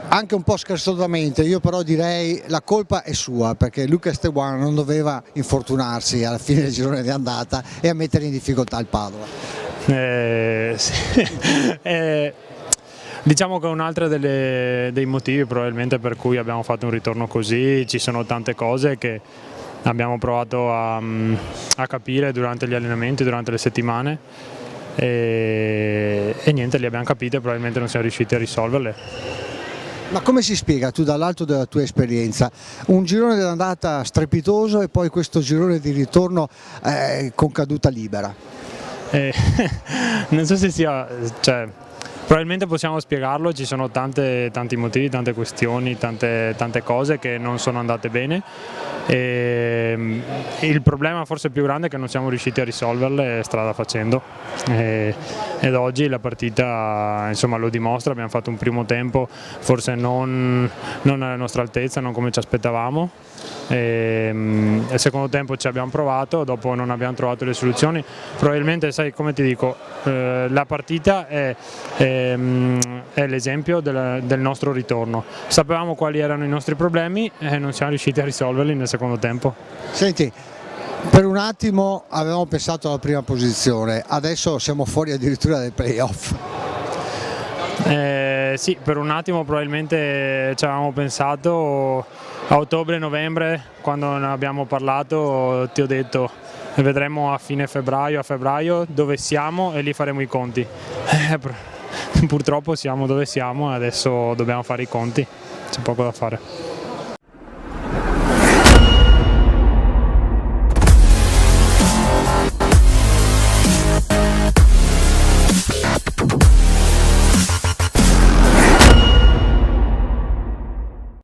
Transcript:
Anche un po' scherzosamente, io però direi la colpa è sua, perché Luca Esteban non doveva infortunarsi alla fine del girone di andata e a mettere in difficoltà il Padova. Sì. Diciamo che è un altro dei motivi probabilmente per cui abbiamo fatto un ritorno così. Ci sono tante cose che abbiamo provato a capire durante gli allenamenti, durante le settimane e niente, le abbiamo capite e probabilmente non siamo riusciti a risolverle. Ma come si spiega, tu dall'alto della tua esperienza, un girone dell'andata strepitoso e poi questo girone di ritorno con caduta libera? Non so se sia, probabilmente possiamo spiegarlo, ci sono tanti motivi, tante questioni, tante cose che non sono andate bene. Il problema forse più grande è che non siamo riusciti a risolverle strada facendo ed oggi la partita insomma lo dimostra. Abbiamo fatto un primo tempo forse non alla nostra altezza, non come ci aspettavamo. Il secondo tempo ci abbiamo provato, dopo non abbiamo trovato le soluzioni. Probabilmente, sai, come ti dico, la partita è l'esempio del nostro ritorno. Sapevamo quali erano i nostri problemi e non siamo riusciti a risolverli nel secondo tempo. Senti, per un attimo avevamo pensato alla prima posizione, adesso siamo fuori addirittura dai playoff. Sì, per un attimo probabilmente ci avevamo pensato a ottobre-novembre, quando ne abbiamo parlato ti ho detto vedremo a fine febbraio, a febbraio dove siamo e lì faremo i conti. Purtroppo siamo dove siamo e adesso dobbiamo fare i conti, c'è poco da fare.